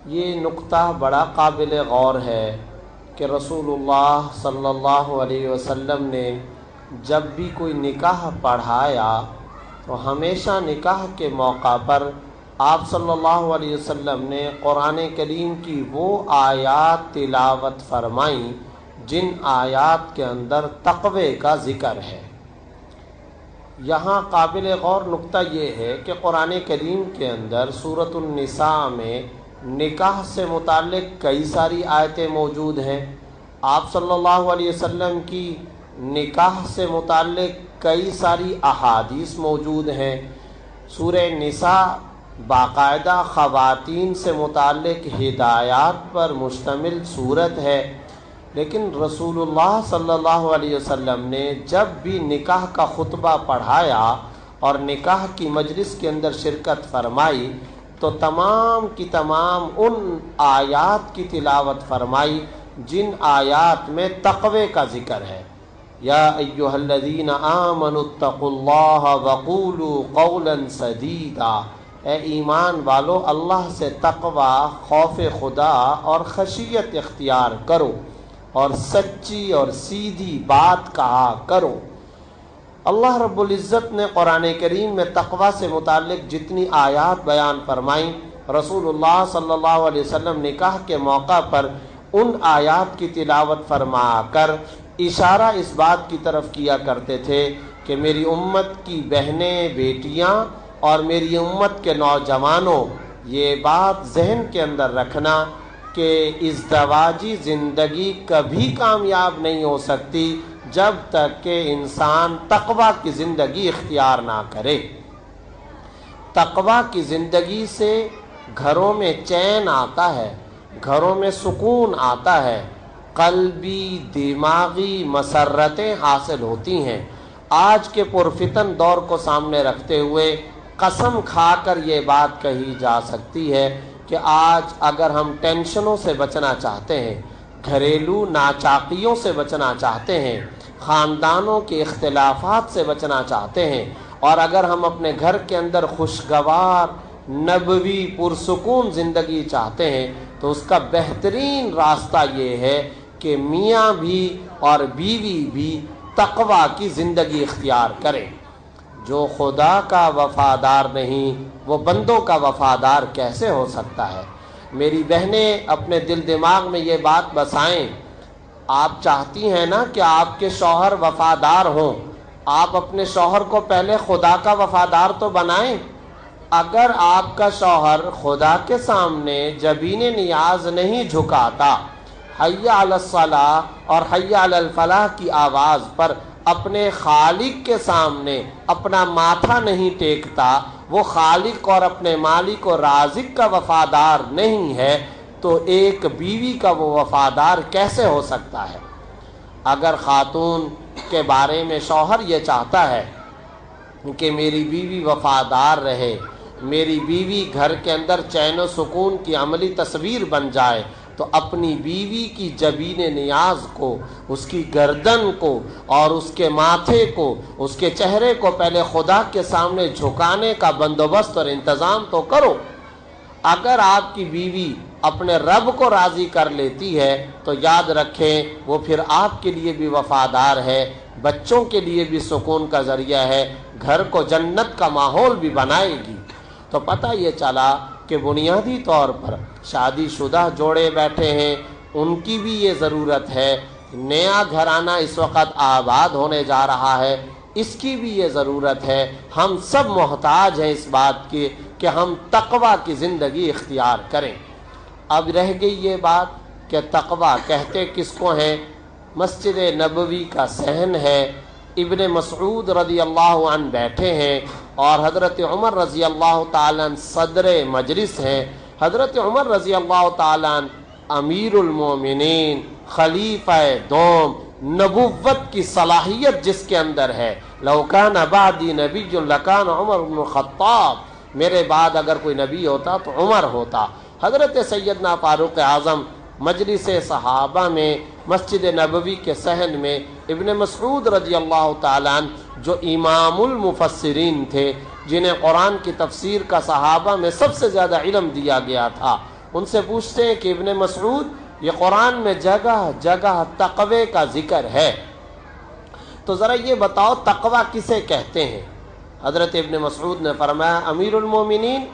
یہ نقطہ بڑا قابل غور ہے کہ رسول اللہ صلی اللہ علیہ وسلم نے جب بھی کوئی نکاح پڑھایا تو ہمیشہ نکاح کے موقع پر آپ صلی اللہ علیہ وسلم نے قرآن کریم کی وہ آیات تلاوت فرمائیں جن آیات کے اندر تقوی کا ذکر ہے۔ یہاں قابل غور نقطہ یہ ہے کہ قرآن کریم کے اندر سورۃ النساء میں نکاح سے متعلق کئی ساری آیتیں موجود ہیں، آپ صلی اللہ علیہ وسلم کی نکاح سے متعلق کئی ساری احادیث موجود ہیں۔ سورہ نساء باقاعدہ خواتین سے متعلق ہدایات پر مشتمل صورت ہے، لیکن رسول اللہ صلی اللہ علیہ وسلم نے جب بھی نکاح کا خطبہ پڑھایا اور نکاح کی مجلس کے اندر شرکت فرمائی تو تمام کی تمام ان آیات کی تلاوت فرمائی جن آیات میں تقوی کا ذکر ہے۔ یا ایھا الذین آمنوا اتقوا اللہ وقولوا قولا سدیدا، اے ایمان والو اللہ سے تقوی، خوف خدا اور خشیت اختیار کرو اور سچی اور سیدھی بات کہا کرو۔ اللہ رب العزت نے قرآن کریم میں تقوی سے متعلق جتنی آیات بیان فرمائیں، رسول اللہ صلی اللہ علیہ وسلم نکاح کے موقع پر ان آیات کی تلاوت فرما کر اشارہ اس بات کی طرف کیا کرتے تھے کہ میری امت کی بہنیں، بیٹیاں اور میری امت کے نوجوانوں، یہ بات ذہن کے اندر رکھنا کہ ازدواجی زندگی کبھی کامیاب نہیں ہو سکتی جب تک کہ انسان تقوی کی زندگی اختیار نہ کرے۔ تقوی کی زندگی سے گھروں میں چین آتا ہے، گھروں میں سکون آتا ہے، قلبی دماغی مسرتیں حاصل ہوتی ہیں۔ آج کے پرفتن دور کو سامنے رکھتے ہوئے قسم کھا کر یہ بات کہی جا سکتی ہے کہ آج اگر ہم ٹینشنوں سے بچنا چاہتے ہیں، گھریلو ناچاقیوں سے بچنا چاہتے ہیں، خاندانوں کے اختلافات سے بچنا چاہتے ہیں، اور اگر ہم اپنے گھر کے اندر خوشگوار نبوی پرسکون زندگی چاہتے ہیں تو اس کا بہترین راستہ یہ ہے کہ میاں بھی اور بیوی بھی تقوی کی زندگی اختیار کریں۔ جو خدا کا وفادار نہیں وہ بندوں کا وفادار کیسے ہو سکتا ہے؟ میری بہنیں اپنے دل دماغ میں یہ بات بسائیں، آپ چاہتی ہیں نا کہ آپ کے شوہر وفادار ہوں، آپ اپنے شوہر کو پہلے خدا کا وفادار تو بنائیں۔ اگر آپ کا شوہر خدا کے سامنے جبین نیاز نہیں جھکاتا، حی علی الصلاۃ اور حی علی الفلاح کی آواز پر اپنے خالق کے سامنے اپنا ماتھا نہیں ٹیکتا، وہ خالق اور اپنے مالک و رازق کا وفادار نہیں ہے تو ایک بیوی کا وہ وفادار کیسے ہو سکتا ہے؟ اگر خاتون کے بارے میں شوہر یہ چاہتا ہے کہ میری بیوی وفادار رہے، میری بیوی گھر کے اندر چین و سکون کی عملی تصویر بن جائے، تو اپنی بیوی کی جبین نیاز کو، اس کی گردن کو اور اس کے ماتھے کو، اس کے چہرے کو پہلے خدا کے سامنے جھکانے کا بندوبست اور انتظام تو کرو۔ اگر آپ کی بیوی اپنے رب کو راضی کر لیتی ہے تو یاد رکھیں وہ پھر آپ کے لیے بھی وفادار ہے، بچوں کے لیے بھی سکون کا ذریعہ ہے، گھر کو جنت کا ماحول بھی بنائے گی۔ تو پتہ یہ چلا کہ بنیادی طور پر شادی شدہ جوڑے بیٹھے ہیں، ان کی بھی یہ ضرورت ہے، نیا گھرانہ اس وقت آباد ہونے جا رہا ہے، اس کی بھی یہ ضرورت ہے۔ ہم سب محتاج ہیں اس بات کی کہ ہم تقوی کی زندگی اختیار کریں۔ اب رہ گئی یہ بات کہ تقوی کہتے کس کو ہیں؟ مسجد نبوی کا صحن ہے، ابن مسعود رضی اللہ عنہ بیٹھے ہیں اور حضرت عمر رضی اللہ تعالیٰ عنہ صدر مجلس ہیں۔ حضرت عمر رضی اللہ تعالیٰ عنہ امیر المومنین، خلیفہ دوم، نبوت کی صلاحیت جس کے اندر ہے، لو کان بعدی نبی لکان عمر بن الخطاب، میرے بعد اگر کوئی نبی ہوتا تو عمر ہوتا۔ حضرت سیدنا فاروق اعظم مجلس صحابہ میں مسجد نبوی کے صحن میں ابن مسعود رضی اللہ تعالیٰ عنہ جو امام المفسرین تھے، جنہیں قرآن کی تفسیر کا صحابہ میں سب سے زیادہ علم دیا گیا تھا، ان سے پوچھتے ہیں کہ ابن مسعود یہ قرآن میں جگہ جگہ تقوی کا ذکر ہے، تو ذرا یہ بتاؤ تقوی کسے کہتے ہیں؟ حضرت ابن مسعود نے فرمایا امیر المومنین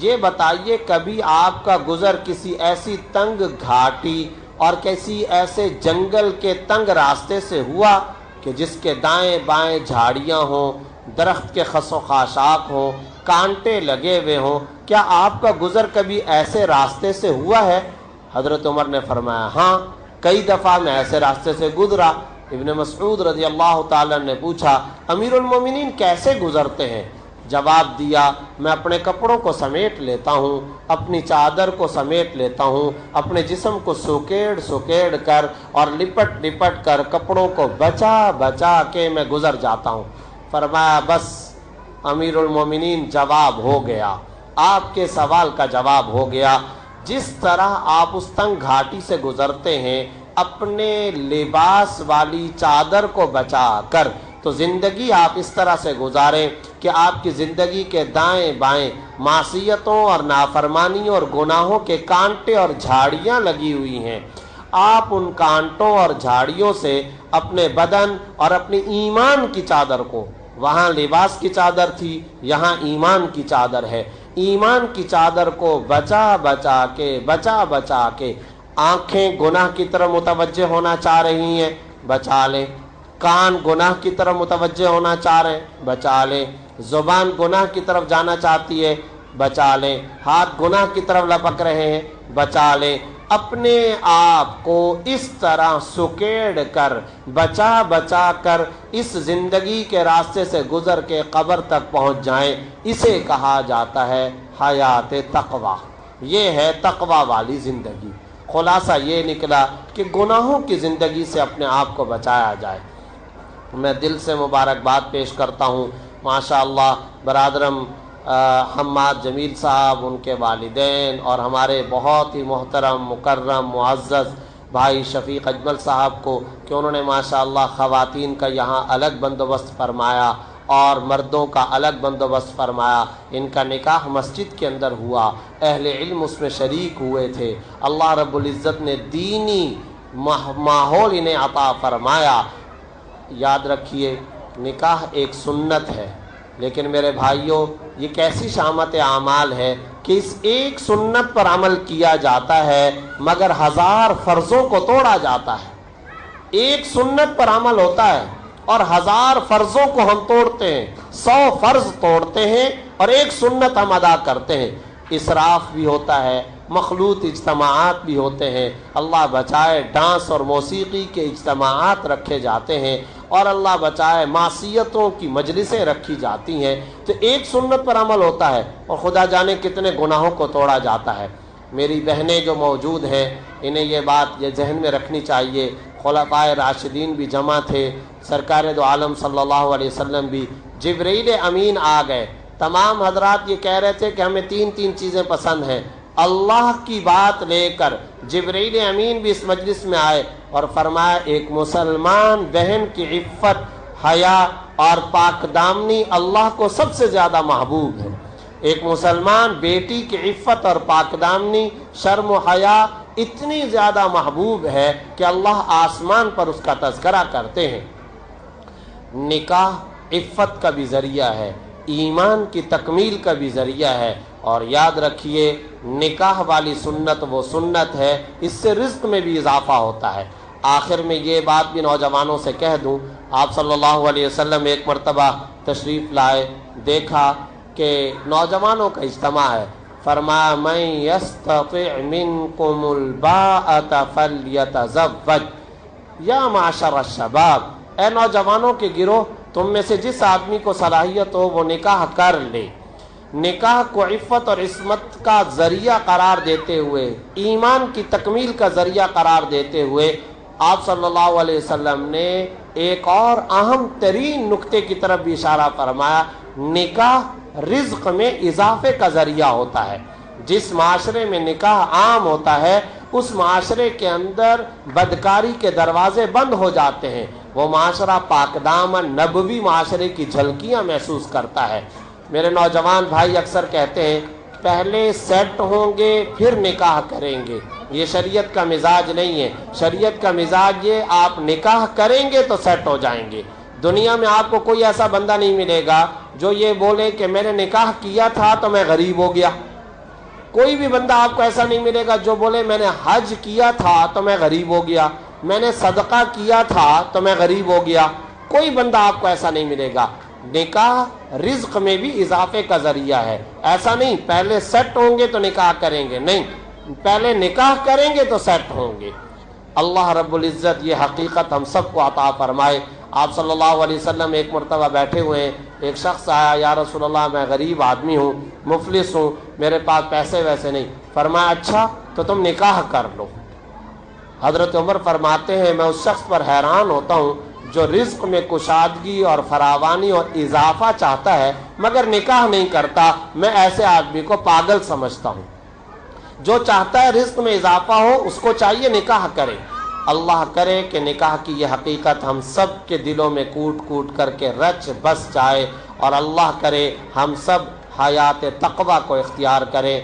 یہ بتائیے کبھی آپ کا گزر کسی ایسی تنگ گھاٹی اور کسی ایسے جنگل کے تنگ راستے سے ہوا کہ جس کے دائیں بائیں جھاڑیاں ہوں، درخت کے خس و خاشاک ہوں، کانٹے لگے ہوئے ہوں، کیا آپ کا گزر کبھی ایسے راستے سے ہوا ہے؟ حضرت عمر نے فرمایا ہاں کئی دفعہ میں ایسے راستے سے گزرا۔ ابن مسعود رضی اللہ تعالیٰ نے پوچھا امیر المومنین کیسے گزرتے ہیں؟ جواب دیا میں اپنے کپڑوں کو سمیٹ لیتا ہوں، اپنی چادر کو سمیٹ لیتا ہوں، اپنے جسم کو سکیڑ کر اور لپٹ کر کپڑوں کو بچا بچا کے میں گزر جاتا ہوں۔ فرمایا بس امیر المومنین جواب ہو گیا، آپ کے سوال کا جواب ہو گیا۔ جس طرح آپ اس تنگ گھاٹی سے گزرتے ہیں اپنے لباس والی چادر کو بچا کر، تو زندگی آپ اس طرح سے گزاریں کہ آپ کی زندگی کے دائیں بائیں معصیتوں اور نافرمانیوں اور گناہوں کے کانٹے اور جھاڑیاں لگی ہوئی ہیں۔ آپ ان کانٹوں اور جھاڑیوں سے اپنے بدن اور اپنی ایمان کی چادر کو، وہاں لباس کی چادر تھی یہاں ایمان کی چادر ہے، ایمان کی چادر کو بچا بچا کے آنکھیں گناہ کی طرف متوجہ ہونا چاہ رہی ہیں بچا لیں، کان گناہ کی طرف متوجہ ہونا چاہ رہے ہیں بچا لیں، زبان گناہ کی طرف جانا چاہتی ہے بچا لیں، ہاتھ گناہ کی طرف لپک رہے ہیں بچا لیں۔ اپنے آپ کو اس طرح سکیڑ کر بچا کر اس زندگی کے راستے سے گزر کے قبر تک پہنچ جائیں، اسے کہا جاتا ہے حیات تقوی۔ یہ ہے تقوی والی زندگی۔ خلاصہ یہ نکلا کہ گناہوں کی زندگی سے اپنے آپ کو بچایا جائے۔ میں دل سے مبارکباد پیش کرتا ہوں ماشاءاللہ برادرم حماد جمیل صاحب، ان کے والدین اور ہمارے بہت ہی محترم مکرم معزز بھائی شفیق اجمل صاحب کو کہ انہوں نے ماشاءاللہ خواتین کا یہاں الگ بندوبست فرمایا اور مردوں کا الگ بندوبست فرمایا۔ ان کا نکاح مسجد کے اندر ہوا، اہل علم اس میں شریک ہوئے تھے، اللہ رب العزت نے دینی ماحول انہیں عطا فرمایا۔ یاد رکھیے نکاح ایک سنت ہے، لیکن میرے بھائیوں یہ کیسی شامت اعمال ہے کہ اس ایک سنت پر عمل کیا جاتا ہے مگر 1000 فرضوں کو توڑا جاتا ہے۔ ایک سنت پر عمل ہوتا ہے اور 1000 فرضوں کو ہم توڑتے ہیں، 100 فرض توڑتے ہیں اور ایک سنت ہم ادا کرتے ہیں۔ اسراف بھی ہوتا ہے، مخلوط اجتماعات بھی ہوتے ہیں، اللہ بچائے ڈانس اور موسیقی کے اجتماعات رکھے جاتے ہیں، اور اللہ بچائے معصیتوں کی مجلسیں رکھی جاتی ہیں۔ تو ایک سنت پر عمل ہوتا ہے اور خدا جانے کتنے گناہوں کو توڑا جاتا ہے۔ میری بہنیں جو موجود ہیں انہیں یہ بات یہ ذہن میں رکھنی چاہیے، خلفائے راشدین بھی جمع تھے، سرکار دو عالم صلی اللہ علیہ وسلم بھی، جبرائیل امین آ گئے، تمام حضرات یہ کہہ رہے تھے کہ ہمیں تین چیزیں پسند ہیں۔ اللہ کی بات لے کر جبرائیل امین بھی اس مجلس میں آئے اور فرمایا ایک مسلمان بہن کی عفت، حیا اور پاک دامنی اللہ کو سب سے زیادہ محبوب ہے۔ ایک مسلمان بیٹی کی عفت اور پاک دامنی، شرم و حیا اتنی زیادہ محبوب ہے کہ اللہ آسمان پر اس کا تذکرہ کرتے ہیں۔ نکاح عفت کا بھی ذریعہ ہے، ایمان کی تکمیل کا بھی ذریعہ ہے، اور یاد رکھیے نکاح والی سنت وہ سنت ہے اس سے رزق میں بھی اضافہ ہوتا ہے۔ آخر میں یہ بات بھی نوجوانوں سے کہہ دوں، آپ صلی اللہ علیہ وسلم ایک مرتبہ تشریف لائے، دیکھا کہ نوجوانوں کا اجتماع ہے، فرمایا من یستطع منکم الباءۃ فلیتزوج یا معشر الشباب، اے نوجوانوں کے گروہ تم میں سے جس آدمی کو صلاحیت ہو وہ نکاح کر لے۔ نکاح کو عفت اور عصمت کا ذریعہ قرار دیتے ہوئے، ایمان کی تکمیل کا ذریعہ قرار دیتے ہوئے آپ صلی اللہ علیہ وسلم نے ایک اور اہم ترین نقطے کی طرف بھی اشارہ فرمایا، نکاح رزق میں اضافے کا ذریعہ ہوتا ہے۔ جس معاشرے میں نکاح عام ہوتا ہے اس معاشرے کے اندر بدکاری کے دروازے بند ہو جاتے ہیں، وہ معاشرہ پاک دامن نبوی معاشرے کی جھلکیاں محسوس کرتا ہے۔ میرے نوجوان بھائی اکثر کہتے ہیں پہلے سیٹ ہوں گے پھر نکاح کریں گے، یہ شریعت کا مزاج نہیں ہے۔ شریعت کا مزاج یہ آپ نکاح کریں گے تو سیٹ ہو جائیں گے۔ دنیا میں آپ کو کوئی ایسا بندہ نہیں ملے گا جو یہ بولے کہ میں نے نکاح کیا تھا تو میں غریب ہو گیا۔ کوئی بھی بندہ آپ کو ایسا نہیں ملے گا جو بولے میں نے حج کیا تھا تو میں غریب ہو گیا، میں نے صدقہ کیا تھا تو میں غریب ہو گیا۔ کوئی بندہ آپ کو ایسا نہیں ملے گا۔ نکاح رزق میں بھی اضافے کا ذریعہ ہے۔ ایسا نہیں پہلے سیٹ ہوں گے تو نکاح کریں گے، نہیں، پہلے نکاح کریں گے تو سیٹ ہوں گے۔ اللہ رب العزت یہ حقیقت ہم سب کو عطا فرمائے۔ آپ صلی اللہ علیہ وسلم ایک مرتبہ بیٹھے ہوئے ہیں، ایک شخص آیا، یا رسول اللہ میں غریب آدمی ہوں، مفلس ہوں، میرے پاس پیسے ویسے نہیں۔ فرمایا اچھا تو تم نکاح کر لو۔ حضرت عمر فرماتے ہیں میں اس شخص پر حیران ہوتا ہوں جو رزق میں کشادگی اور فراوانی اور اضافہ چاہتا ہے مگر نکاح نہیں کرتا، میں ایسے آدمی کو پاگل سمجھتا ہوں۔ جو چاہتا ہے رزق میں اضافہ ہو اس کو چاہیے نکاح کرے۔ اللہ کرے کہ نکاح کی یہ حقیقت ہم سب کے دلوں میں کوٹ کوٹ کر کے رچ بس جائے، اور اللہ کرے ہم سب حیات تقوی کو اختیار کریں۔